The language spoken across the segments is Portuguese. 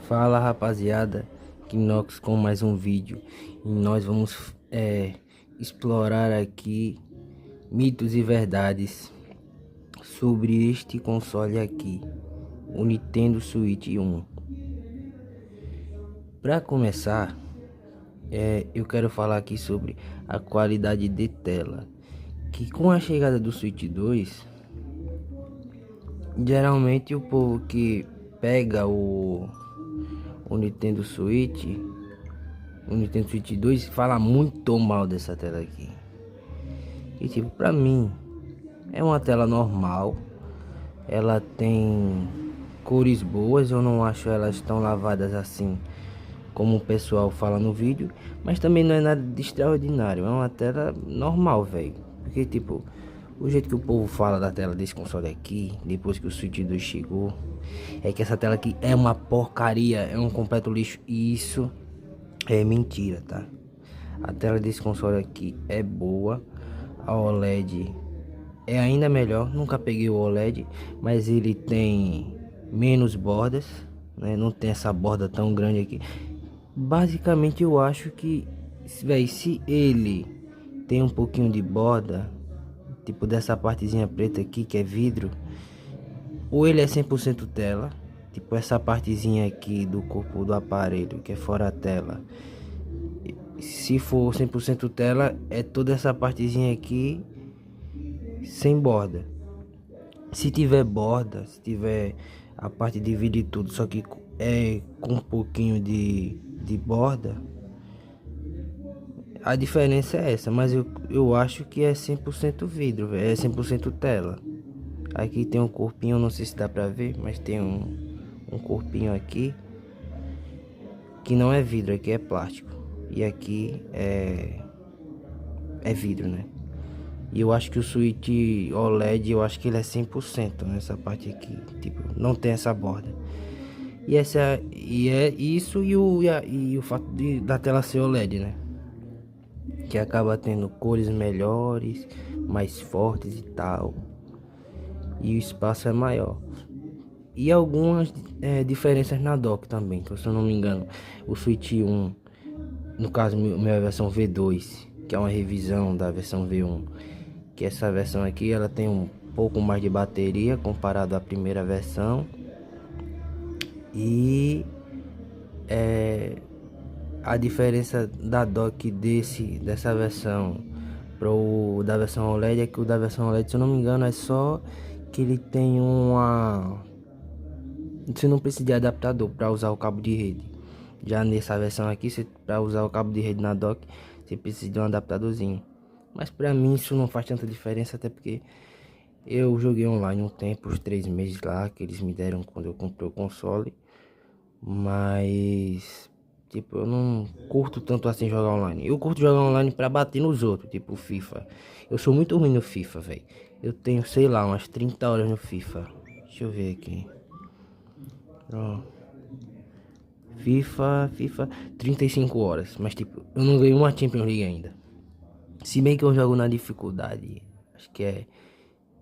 Fala rapaziada, Kinox com mais um vídeo e nós vamos explorar aqui mitos e verdades sobre este console aqui, o Nintendo Switch 1. Para começar, eu quero falar aqui sobre a qualidade de tela, que com a chegada do Switch 2, geralmente o povo que pega o Nintendo Switch, o Nintendo Switch 2 fala muito mal dessa tela aqui. E tipo, pra mim é uma tela normal. Ela tem cores boas, eu não acho elas tão lavadas assim como o pessoal fala no vídeo, mas também não é nada de extraordinário, é uma tela normal, velho. Porque tipo, o jeito que o povo fala da tela desse console aqui, depois que o Switch 2 chegou, é que essa tela aqui é uma porcaria, é um completo lixo. E isso é mentira, tá? A tela desse console aqui é boa. A OLED é ainda melhor. Nunca peguei o OLED, mas ele tem menos bordas, né? Não tem essa borda tão grande aqui. Basicamente eu acho que, véi, se ele tem um pouquinho de borda, tipo dessa partezinha preta aqui que é vidro, ou ele é 100% tela, tipo essa partezinha aqui do corpo do aparelho que é fora a tela. Se for 100% tela, é toda essa partezinha aqui sem borda. Se tiver borda, se tiver a parte de vidro e tudo, só que é com um pouquinho de borda, a diferença é essa. Mas eu acho que é 100% vidro, véio, é 100% tela. Aqui tem um corpinho, não sei se dá pra ver, mas tem um corpinho aqui que não é vidro, aqui é plástico. E aqui é vidro, né? E eu acho que o Switch OLED, eu acho que ele é 100% nessa parte aqui, tipo, não tem essa borda. E é isso e o fato da tela ser OLED, né? Que acaba tendo cores melhores, mais fortes e tal. E o espaço é maior. E algumas diferenças na dock também, que se eu não me engano, o Switch 1, no caso minha versão V2, que é uma revisão da versão V1, que essa versão aqui ela tem um pouco mais de bateria comparado à primeira versão. E a diferença da dock dessa versão pro da versão OLED é que o da versão OLED, se eu não me engano, é só que ele tem você não precisa de adaptador para usar o cabo de rede. Já nessa versão aqui, para usar o cabo de rede na dock, você precisa de um adaptadorzinho. Mas para mim isso não faz tanta diferença, até porque eu joguei online um tempo, os 3 meses lá que eles me deram quando eu comprei o console. Mas tipo, eu não curto tanto assim jogar online. Eu curto jogar online pra bater nos outros, tipo FIFA. Eu sou muito ruim no FIFA, velho. Eu tenho, sei lá, umas 30 horas no FIFA. Deixa eu ver aqui. Ó. FIFA 35 horas. Mas tipo, eu não ganhei uma Champions League ainda. Se bem que eu jogo na dificuldade, acho que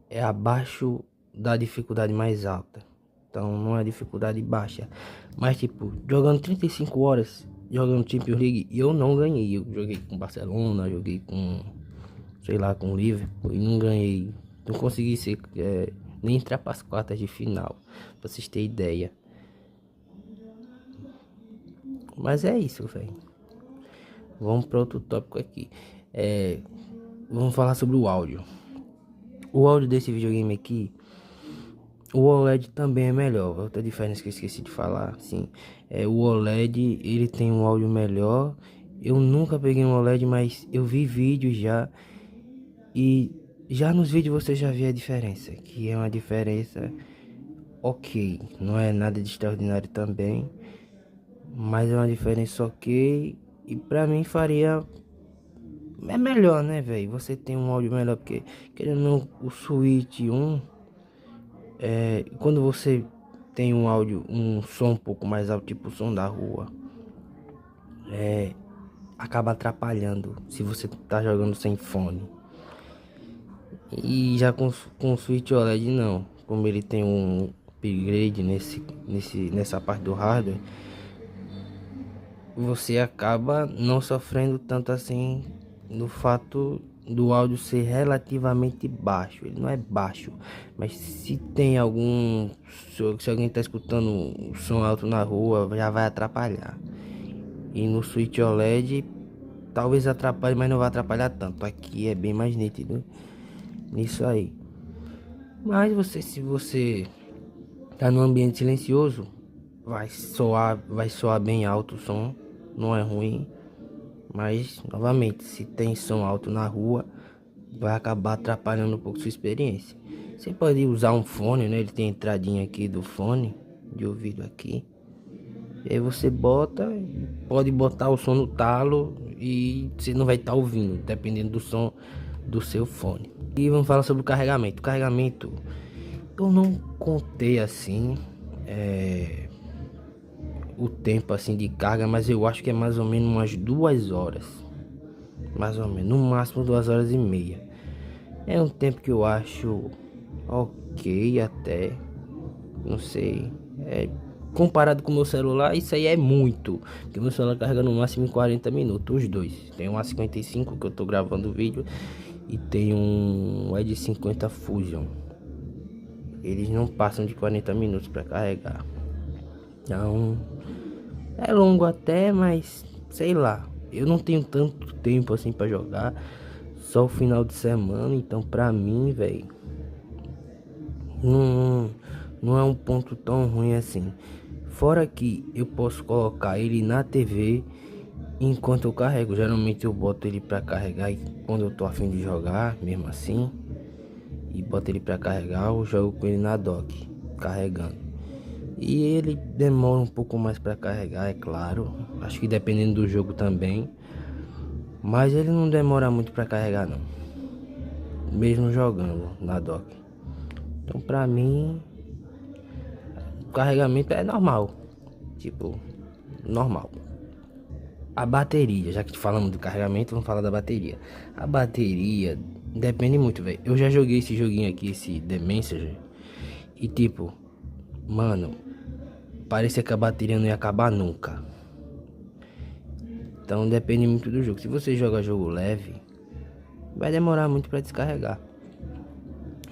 é abaixo da dificuldade mais alta. Então não é dificuldade baixa. Mas tipo, jogando 35 horas, jogando Champions League, eu não ganhei. Eu joguei com Barcelona, joguei com, sei lá, com Liverpool e não ganhei. Não consegui nem entrar para as quartas de final, pra vocês terem ideia. Mas é isso, velho. Vamos para outro tópico aqui. Vamos falar sobre o áudio. O áudio desse videogame aqui, o OLED também é melhor. Outra diferença que eu esqueci de falar, sim, o OLED, ele tem um áudio melhor. Eu nunca peguei um OLED, mas eu vi vídeos já, e já nos vídeos você já vê a diferença, que é uma diferença ok, não é nada de extraordinário também, mas é uma diferença ok. E pra mim faria, é melhor, né, velho? Você tem um áudio melhor, porque querendo ou não, o Switch 1, quando você tem um áudio, um som um pouco mais alto, tipo o som da rua, acaba atrapalhando se você tá jogando sem fone. E já com o Switch OLED não, como ele tem um upgrade nessa parte do hardware, você acaba não sofrendo tanto assim no fato do áudio ser relativamente baixo. Ele não é baixo, mas se tem algum, se alguém tá escutando um som alto na rua, já vai atrapalhar. E no Switch OLED talvez atrapalhe, mas não vai atrapalhar tanto. Aqui é bem mais nítido nisso aí. Mas se você tá num ambiente silencioso, vai soar bem alto o som, não é ruim. Mas novamente, se tem som alto na rua, vai acabar atrapalhando um pouco sua experiência. Você pode usar um fone, né? Ele tem a entradinha aqui do fone de ouvido aqui. E aí você pode botar o som no talo e você não vai estar ouvindo, dependendo do som do seu fone. E vamos falar sobre o carregamento. O carregamento eu não contei assim o tempo assim de carga, mas eu acho que é mais ou menos umas 2 horas. Mais ou menos, no máximo 2 horas e meia. É um tempo que eu acho ok até. Não sei. Comparado com o meu celular, isso aí é muito. Porque meu celular carrega no máximo em 40 minutos. Os dois. Tem um A55 que eu tô gravando o vídeo. E tem um Edge 50 Fusion. Eles não passam de 40 minutos para carregar. Então é longo até, mas sei lá. Eu não tenho tanto tempo assim para jogar. Só o final de semana. Então pra mim, velho, não é um ponto tão ruim assim. Fora que eu posso colocar ele na TV enquanto eu carrego. Geralmente eu boto ele para carregar quando eu tô a fim de jogar, mesmo assim. E boto ele para carregar, eu jogo com ele na dock, carregando. E ele demora um pouco mais para carregar, é claro. Acho que dependendo do jogo também. Mas ele não demora muito para carregar não. Mesmo jogando na dock. Então pra mim, o carregamento é normal. Tipo, normal. A bateria, já que falamos do carregamento, vamos falar da bateria. A bateria depende muito, velho. Eu já joguei esse joguinho aqui, esse The Messenger. E tipo, mano, parecia que a bateria não ia acabar nunca. Então depende muito do jogo. Se você joga jogo leve, vai demorar muito para descarregar.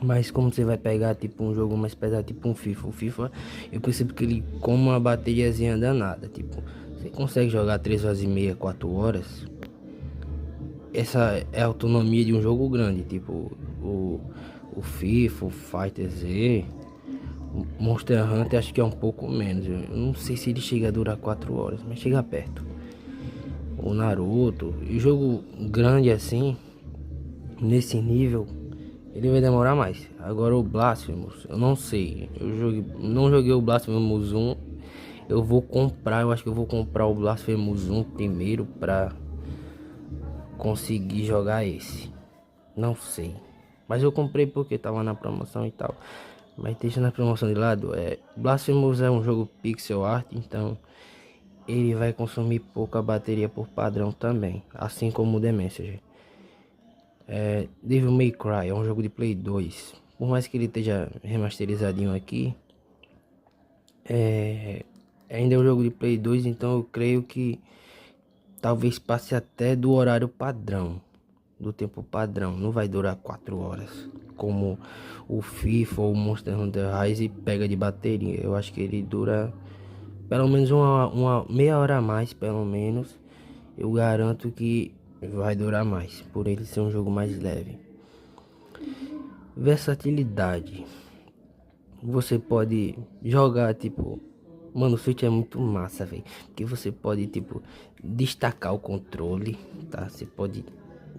Mas como você vai pegar tipo um jogo mais pesado, tipo um FIFA. O FIFA, eu percebo que ele come uma bateriazinha danada. Tipo, você consegue jogar 3 horas e meia, 4 horas. Essa é a autonomia de um jogo grande. Tipo, o FIFA, o Fighter Z, o Monster Hunter acho que é um pouco menos. Eu não sei se ele chega a durar 4 horas, mas chega perto. O Naruto, e jogo grande assim, nesse nível, ele vai demorar mais. Agora o Blasphemous, eu não sei. Não joguei o Blasphemous 1. Eu vou comprar, eu acho que eu vou comprar o Blasphemous 1 primeiro pra conseguir jogar esse. Não sei. Mas eu comprei porque tava na promoção e tal. Mas deixa na promoção de lado. Blasphemous é um jogo pixel art, então ele vai consumir pouca bateria por padrão também. Assim como o The Messenger. Devil May Cry é um jogo de Play 2. Por mais que ele esteja remasterizadinho aqui, ainda é um jogo de Play 2, então eu creio que talvez passe até do horário padrão, do tempo padrão. Não vai durar 4 horas como o FIFA ou o Monster Hunter Rise pega de bateria. Eu acho que ele dura pelo menos uma meia hora a mais, pelo menos. Eu garanto que vai durar mais, por ele ser um jogo mais leve. Versatilidade. Você pode jogar, tipo, mano, o Switch é muito massa, velho. Porque você pode, tipo, destacar o controle, tá? Você pode,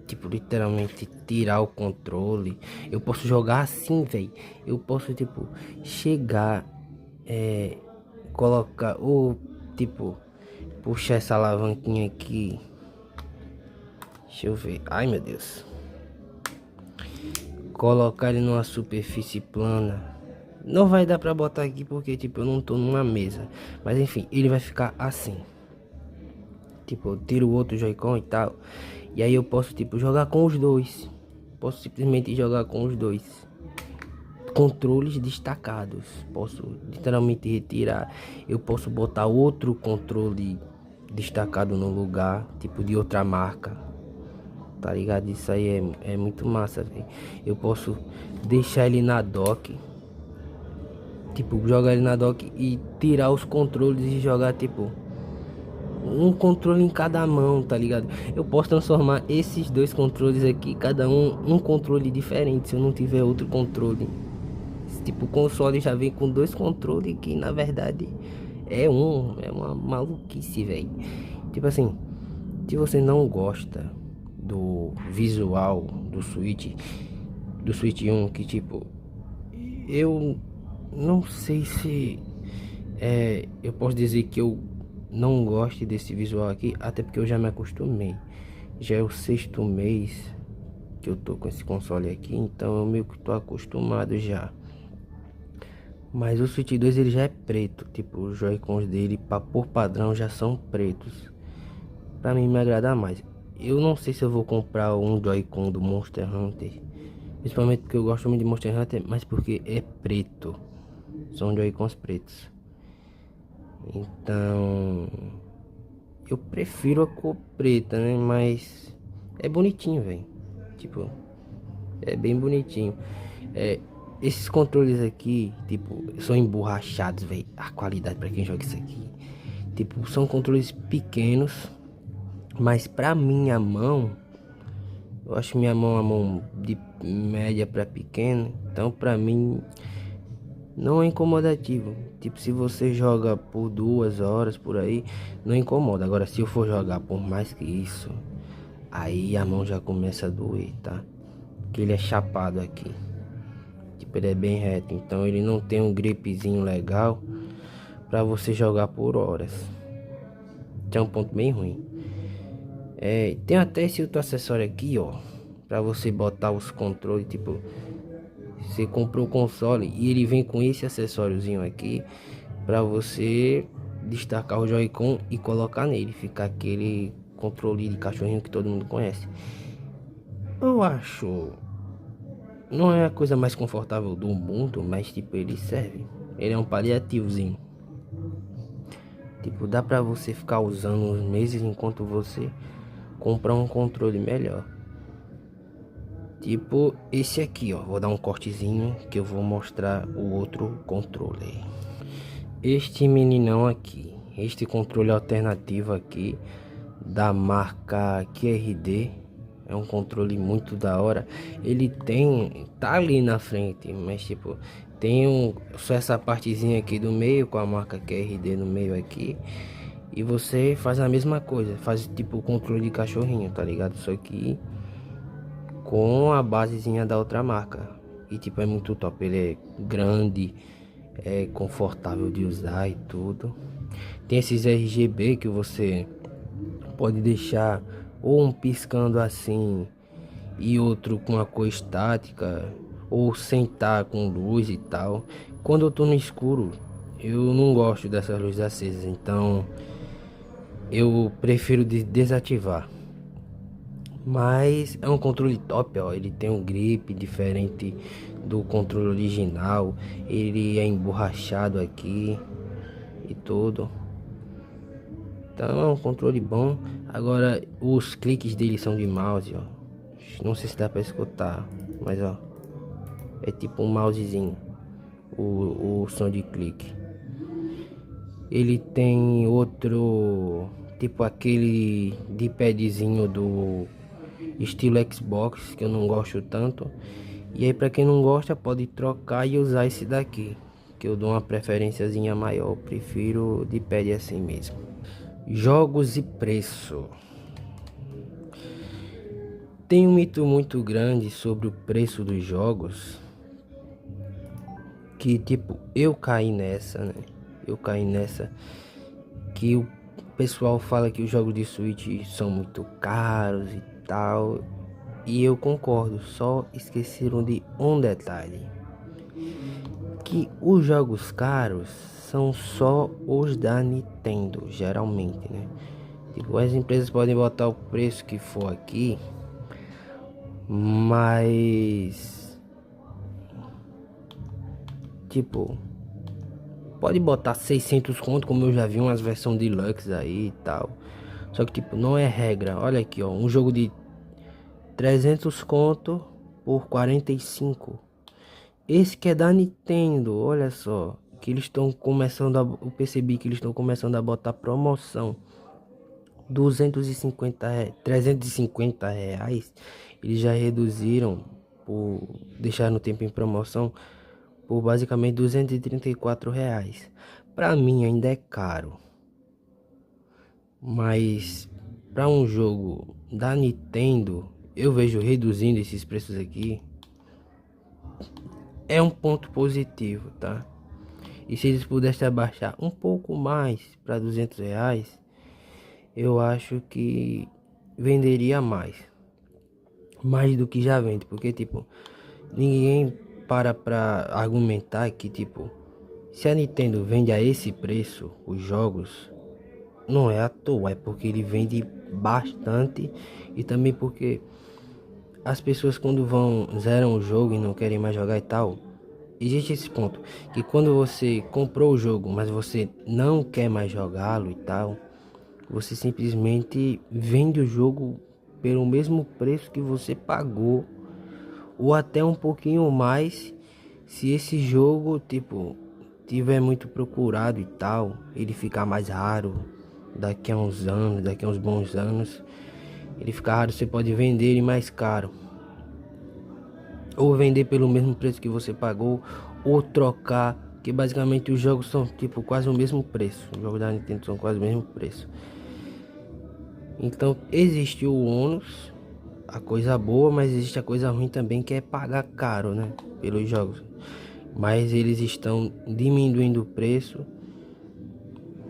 tipo, literalmente tirar o controle. Eu posso jogar assim, velho. Eu posso, tipo, chegar, colocar, ou, tipo, puxar essa alavanquinha aqui. Deixa eu ver. Ai, meu Deus. Colocar ele numa superfície plana. Não vai dar pra botar aqui porque, tipo, eu não tô numa mesa. Mas, enfim, ele vai ficar assim. Tipo, eu tiro o outro Joy-Con e tal. E aí eu posso, tipo, jogar com os dois. Posso simplesmente jogar com os dois. controles destacados. Posso literalmente retirar. Eu posso botar outro controle destacado no lugar, tipo de outra marca. Tá ligado? Isso aí é muito massa, velho. Eu posso deixar ele na dock. Tipo, jogar ele na dock e tirar os controles e jogar, tipo, um controle em cada mão, tá ligado? Eu posso transformar esses dois controles aqui, cada um controle diferente, se eu não tiver outro controle. Tipo, o console já vem com dois controles que na verdade é uma maluquice, velho. Tipo assim, se você não gosta do visual do Switch 1, que tipo, eu não sei se eu posso dizer que eu não gosto desse visual aqui, até porque eu já me acostumei. Já é o 6º mês que eu tô com esse console aqui, então eu meio que tô acostumado já. Mas o Switch 2 ele já é preto, tipo, os Joy-Cons dele por padrão já são pretos. Pra mim me agrada mais. Eu não sei se eu vou comprar um Joy-Con do Monster Hunter, principalmente porque eu gosto muito de Monster Hunter, mas porque é preto. São Joy-Cons pretos. Então eu prefiro a cor preta, né? Mas é bonitinho, velho. Tipo, é bem bonitinho. Esses controles aqui, tipo, são emborrachados, velho. A qualidade pra quem joga isso aqui. Tipo, são controles pequenos, mas pra minha mão, eu acho minha mão uma mão de média pra pequena. Então pra mim não é incomodativo. Tipo, se você joga por 2 horas por aí, não incomoda. Agora, se eu for jogar por mais que isso, aí a mão já começa a doer, tá? Porque ele é chapado aqui. Tipo, ele é bem reto. Então, ele não tem um gripzinho legal pra você jogar por horas. Então, é um ponto bem ruim. Tem até esse outro acessório aqui, ó, pra você botar os controles. Tipo, você comprou o console e ele vem com esse acessóriozinho aqui para você destacar o Joy-Con e colocar nele, ficar aquele controle de cachorrinho que todo mundo conhece. Eu acho, não é a coisa mais confortável do mundo, mas tipo, ele serve. Ele é um paliativozinho. Tipo, dá pra você ficar usando uns meses enquanto você comprar um controle melhor. Tipo esse aqui, ó. Vou dar um cortezinho que eu vou mostrar o outro controle. Este meninão aqui, este controle alternativo aqui da marca QRD, é um controle muito da hora. Ele tá ali na frente, mas tipo, só essa partezinha aqui do meio com a marca QRD no meio aqui. E você faz a mesma coisa, faz tipo o controle de cachorrinho, tá ligado? Só que com a basezinha da outra marca. E tipo, é muito top, ele é grande, é confortável de usar e tudo. Tem esses RGB que você pode deixar ou um piscando assim e outro com a cor estática, ou sentar com luz e tal. Quando eu tô no escuro, eu não gosto dessas luzes acesas, então eu prefiro desativar. Mas é um controle top, ó. Ele tem um grip diferente do controle original. Ele é emborrachado aqui e tudo. Então é um controle bom. Agora os cliques dele são de mouse, ó. Não sei se dá pra escutar, mas ó, é tipo um mousezinho. O som de clique. Ele tem outro, tipo aquele de padzinho do estilo Xbox, que eu não gosto tanto. E aí, pra quem não gosta, pode trocar e usar esse daqui, que eu dou uma preferenciazinha maior. Eu prefiro de pad assim mesmo. Jogos e preço. Tem um mito muito grande sobre o preço dos jogos, que tipo, eu caí nessa, né? Eu caí nessa que o pessoal fala que os jogos de Switch são muito caros e tal. E eu concordo, só esqueceram de um detalhe, que os jogos caros são só os da Nintendo, geralmente, né? Tipo, as empresas podem botar o preço que for aqui, mas tipo, pode botar 600 conto, como eu já vi umas versões deluxe aí e tal. Só que tipo, não é regra. Olha aqui, ó, um jogo de 300 conto por 45. Esse que é da Nintendo, olha só, que eles estão começando a, eu percebi que eles estão começando a botar promoção. 250 reais, 350 reais, eles já reduziram por deixar no tempo em promoção por basicamente 234 reais. Para mim ainda é caro, mas para um jogo da Nintendo eu vejo reduzindo esses preços aqui é um ponto positivo, tá? E se eles pudessem abaixar um pouco mais para 200 reais, eu acho que venderia mais do que já vende, porque tipo, ninguém pra argumentar que tipo, se a Nintendo vende a esse preço os jogos, não é à toa, é porque ele vende bastante e também porque as pessoas quando vão zeram o jogo e não querem mais jogar e tal, existe esse ponto que quando você comprou o jogo, mas você não quer mais jogá-lo e tal, você simplesmente vende o jogo pelo mesmo preço que você pagou ou até um pouquinho mais, se esse jogo tipo tiver muito procurado e tal, ele ficar mais raro daqui a uns anos, daqui a uns bons anos, ele ficar raro, você pode vender ele mais caro ou vender pelo mesmo preço que você pagou ou trocar, que basicamente os jogos são tipo quase o mesmo preço, os jogos da Nintendo são quase o mesmo preço. Então existe o ônus, a coisa boa, mas existe a coisa ruim também, que é pagar caro, né, pelos jogos. Mas eles estão diminuindo o preço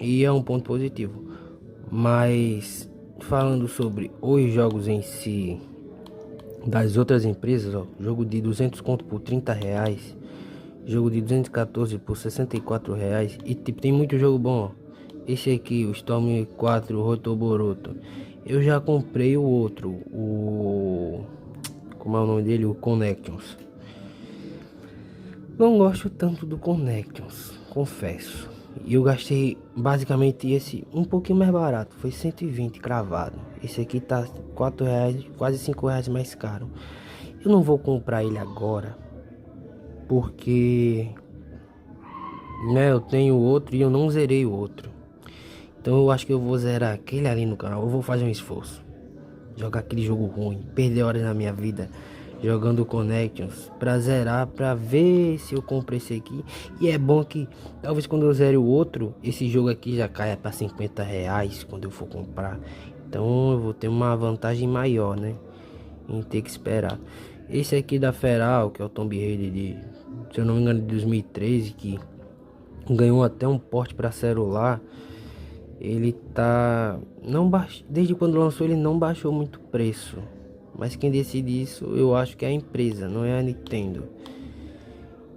e é um ponto positivo. Mas falando sobre os jogos em si das outras empresas, ó, jogo de 200 conto por 30 reais, jogo de 214 por 64 reais e tipo, tem muito jogo bom, ó. Esse aqui, o Storm 4 Rotoboroto, eu já comprei o outro, o... como é o nome dele? O Connections. Não gosto tanto do Connections, confesso. E eu gastei basicamente esse um pouquinho mais barato, foi 120 cravado. Esse aqui tá 4 reais, quase 5 reais mais caro. Eu não vou comprar ele agora, porque né, eu tenho outro e eu não zerei o outro. Então eu acho que eu vou zerar aquele ali no canal. Eu vou fazer um esforço, jogar aquele jogo ruim, perder horas na minha vida jogando Connections pra zerar, pra ver se eu compro esse aqui. E é bom que talvez quando eu zere o outro, esse jogo aqui já caia para 50 reais quando eu for comprar. Então eu vou ter uma vantagem maior, né, em ter que esperar. Esse aqui da Feral, que é o Tomb Raider de, se eu não me engano, de 2013, que ganhou até um porte para celular. Ele tá não baixou, desde quando lançou ele não baixou muito preço, mas quem decide isso eu acho que é a empresa, não é a Nintendo.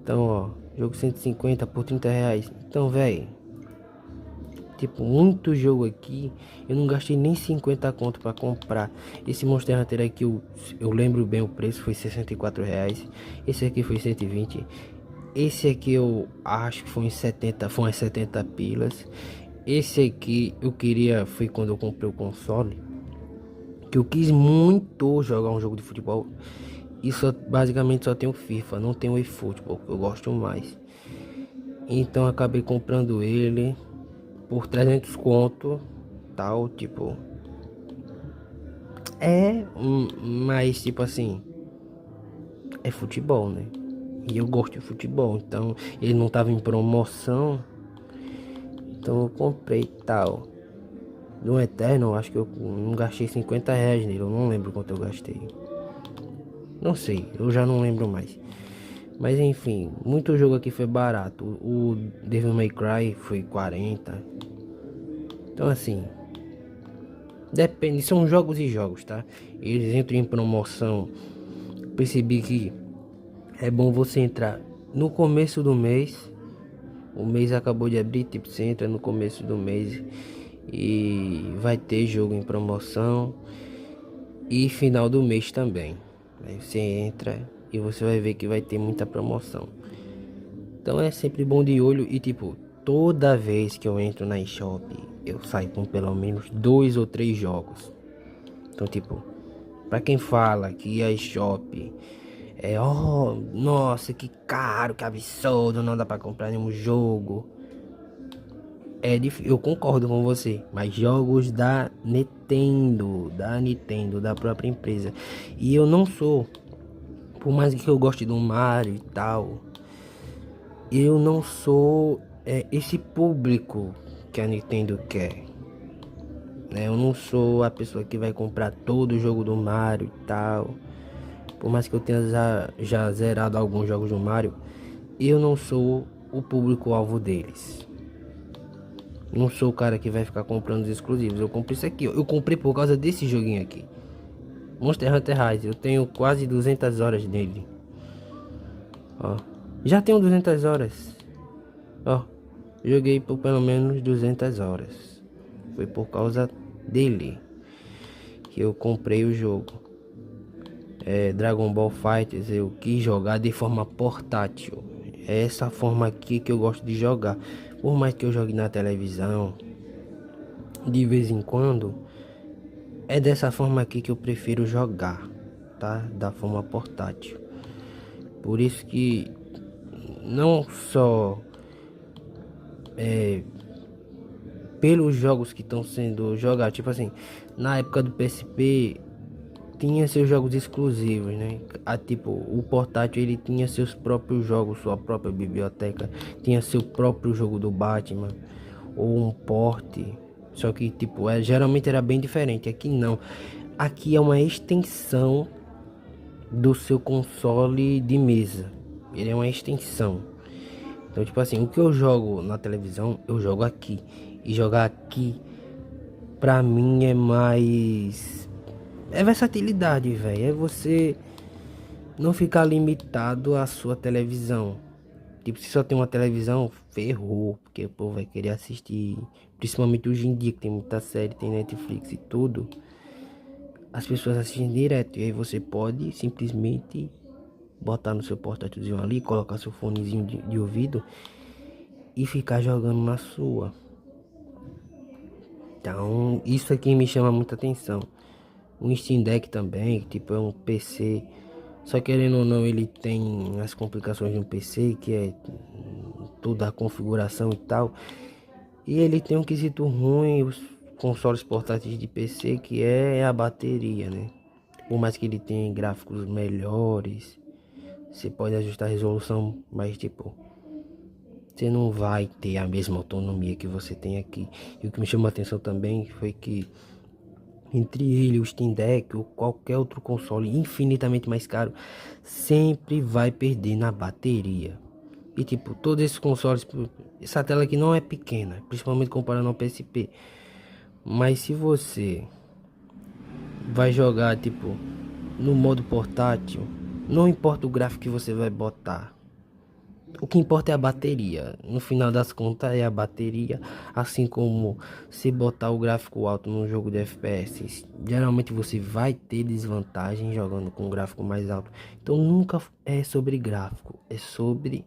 Então ó, jogo 150 por 30 reais. Então velho, tipo, muito jogo aqui, eu não gastei nem 50 conto para comprar. Esse Monster Hunter aqui, eu lembro bem o preço, foi 64 reais. Esse aqui foi 120. Esse aqui eu acho que foi em 70, foi umas 70 pilas. Esse aqui eu queria, foi quando eu comprei o console, que eu quis muito jogar um jogo de futebol. E só, basicamente só tenho FIFA, não tenho eFootball, que eu gosto mais. Então eu acabei comprando ele por 300 conto, tal, tipo. Mas tipo assim, é futebol, né? E eu gosto de futebol, então ele não tava em promoção. Então eu comprei tal. No Eterno, acho que eu não gastei 50 reais nele. Eu não lembro quanto eu gastei. Não sei, eu já não lembro mais. Mas enfim, muito jogo aqui foi barato. O Devil May Cry foi 40. Então assim, depende, são jogos e jogos, tá? Eles entram em promoção. Percebi que é bom você entrar no começo do mês. O mês acabou de abrir, tipo, você entra no começo do mês e vai ter jogo em promoção. E final do mês também. Aí você entra e você vai ver que vai ter muita promoção. Então é sempre bom de olho e tipo, toda vez que eu entro na eShop, eu saio com pelo menos 2 ou 3 jogos. Então tipo, pra quem fala que a eShop é, oh, nossa, que caro, que absurdo, não dá pra comprar nenhum jogo. É difícil, eu concordo com você, mas jogos da Nintendo, da própria empresa. E eu não sou, por mais que eu goste do Mario e tal, eu não sou esse público que a Nintendo quer, né? Eu não sou a pessoa que vai comprar todo o jogo do Mario e tal. Por mais que eu tenha já zerado alguns jogos do Mario, eu não sou o público-alvo deles. Não sou o cara que vai ficar comprando os exclusivos. Eu comprei isso aqui, ó. Eu comprei por causa desse joguinho aqui. Monster Hunter Rise. Eu tenho quase 200 horas nele. Ó. Já tenho 200 horas. Ó. Joguei por pelo menos 200 horas. Foi por causa dele que eu comprei o jogo. Dragon Ball Fighters eu quis jogar de forma portátil. É essa forma aqui que eu gosto de jogar. Por mais que eu jogue na televisão, de vez em quando, é dessa forma aqui que eu prefiro jogar, tá? Da forma portátil. Por isso que não só pelos jogos que estão sendo jogados, tipo assim, na época do PSP tinha seus jogos exclusivos, né? Tipo, o portátil ele tinha seus próprios jogos, sua própria biblioteca, tinha seu próprio jogo do Batman ou um porte. Só que tipo, geralmente era bem diferente. Aqui não. Aqui é uma extensão do seu console de mesa. Ele é uma extensão. Então, tipo assim, o que eu jogo na televisão, eu jogo aqui. E jogar aqui pra mim é mais versatilidade, velho. É você não ficar limitado à sua televisão. Tipo, se só tem uma televisão, ferrou, porque o povo vai querer assistir, principalmente hoje em dia que tem muita série, tem Netflix e tudo. As pessoas assistem direto e aí você pode simplesmente botar no seu portátilzinho ali, colocar seu fonezinho de ouvido e ficar jogando na sua. Então, isso aqui me chama muita atenção. O Steam Deck também, tipo, é um PC. Só querendo ou não, ele tem as complicações de um PC, que é toda a configuração e tal. E ele tem um quesito ruim, os consoles portáteis de PC, que é a bateria, né? Por mais que ele tenha gráficos melhores, você pode ajustar a resolução, mas tipo, você não vai ter a mesma autonomia que você tem aqui. E o que me chamou a atenção também foi que entre ele, o Steam Deck ou qualquer outro console infinitamente mais caro, sempre vai perder na bateria. E tipo, todos esses consoles, essa tela aqui não é pequena, principalmente comparando ao PSP. Mas se você vai jogar tipo no modo portátil, não importa o gráfico que você vai botar. O que importa é a bateria. No final das contas é a bateria. Assim como se botar o gráfico alto num jogo de FPS, geralmente você vai ter desvantagem jogando com um gráfico mais alto. Então nunca é sobre gráfico, é sobre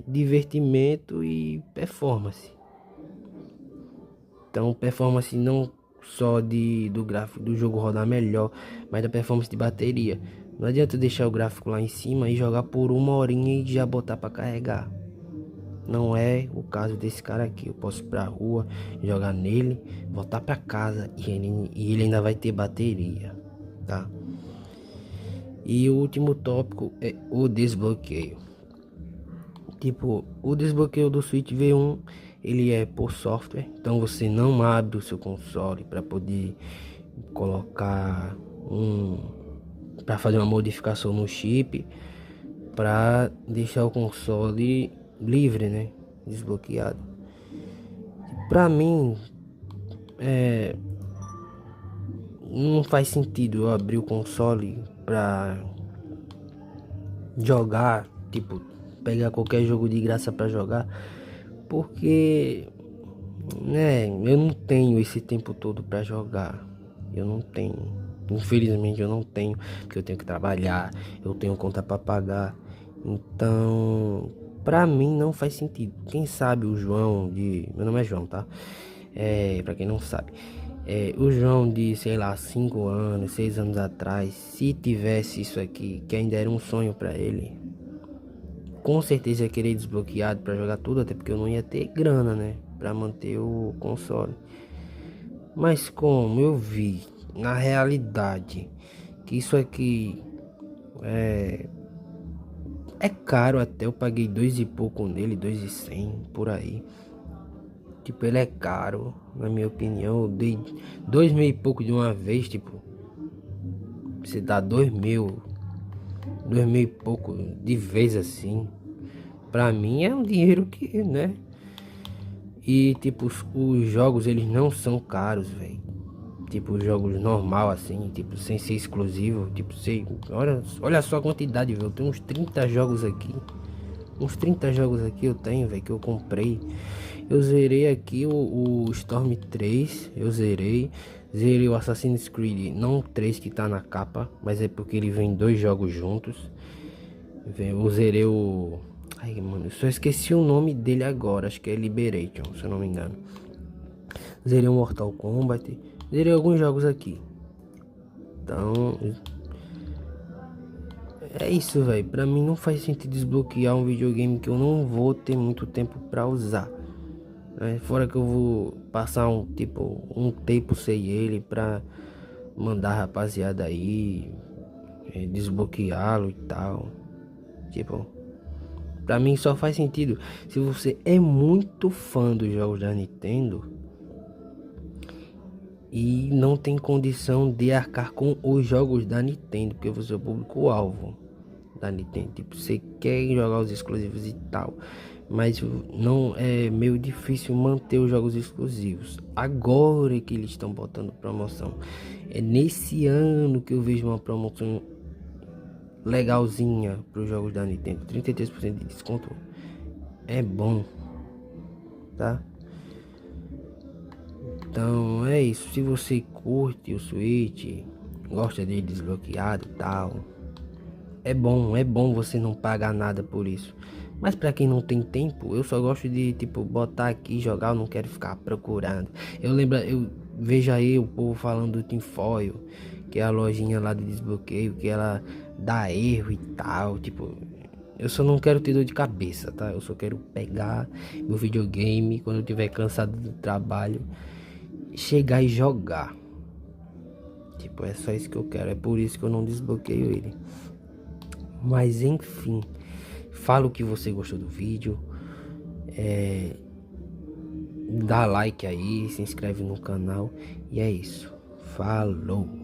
divertimento e performance. Então performance não só do gráfico do jogo rodar melhor, mas da performance de bateria. Não adianta deixar o gráfico lá em cima e jogar por uma horinha e já botar para carregar. Não é o caso desse cara aqui. Eu posso ir pra rua, jogar nele, voltar para casa e ele ainda vai ter bateria, tá? E o último tópico é o desbloqueio. Tipo, o desbloqueio do Switch V1 ele é por software, então você não abre o seu console para poder colocar para fazer uma modificação no chip para deixar o console livre, né, desbloqueado. Para mim não faz sentido eu abrir o console para jogar, tipo, pegar qualquer jogo de graça para jogar, porque né, eu não tenho esse tempo todo para jogar. Eu não tenho. Infelizmente eu não tenho, porque eu tenho que trabalhar, eu tenho conta para pagar. Então, pra mim não faz sentido. Quem sabe o João de... Meu nome é João, tá? Pra quem não sabe. O João de, sei lá, 5 anos, 6 anos atrás, se tivesse isso aqui, que ainda era um sonho pra ele, com certeza ia querer desbloqueado pra jogar tudo, até porque eu não ia ter grana, né? Pra manter o console. Mas como eu vi na realidade que isso aqui é caro, até eu paguei 2 e pouco nele, 2.100 por aí. Tipo, ele é caro, na minha opinião. Eu dei 2.000 e pouco de uma vez, tipo, você dá 2.000, 2.000 e pouco de vez assim. Pra mim é um dinheiro que, né? E tipo, os jogos eles não são caros, velho. Tipo, os jogos normal assim, tipo, sem ser exclusivo. Tipo, sei, olha só a quantidade, velho. Eu tenho uns 30 jogos aqui. Uns 30 jogos aqui eu tenho, velho, que eu comprei. Eu zerei aqui o Storm 3, eu zerei. Zerei o Assassin's Creed, não o 3 que tá na capa, mas é porque ele vem 2 jogos juntos. Eu zerei o... Ai, mano, eu só esqueci o nome dele agora, acho que é Liberation, se eu não me engano. Zerei o Mortal Kombat, zerei alguns jogos aqui. Então... É isso, velho. Pra mim não faz sentido desbloquear um videogame que eu não vou ter muito tempo pra usar. Fora que eu vou passar um tempo sem ele pra mandar a rapaziada aí, desbloqueá-lo e tal. Tipo, pra mim só faz sentido se você é muito fã dos jogos da Nintendo e não tem condição de arcar com os jogos da Nintendo, porque você é o público-alvo da Nintendo. Tipo, você quer jogar os exclusivos e tal, mas não é meio difícil manter os jogos exclusivos. Agora que eles estão botando promoção, é nesse ano que eu vejo uma promoção legalzinha para os jogos da Nintendo. 33% de desconto é bom, tá? Então é isso. Se você curte o Switch, gosta dele desbloqueado e tal, é bom você não pagar nada por isso. Mas pra quem não tem tempo, eu só gosto de tipo botar aqui, jogar, eu não quero ficar procurando. Eu vejo aí o povo falando do Tinfoil, que é a lojinha lá de desbloqueio, que ela dá erro e tal, tipo, eu só não quero ter dor de cabeça, tá? Eu só quero pegar meu videogame quando eu tiver cansado do trabalho, chegar e jogar. Tipo, é só isso que eu quero, é por isso que eu não desbloqueio ele. Mas enfim, fala o que você gostou do vídeo, dá like aí, se inscreve no canal e é isso. Falou!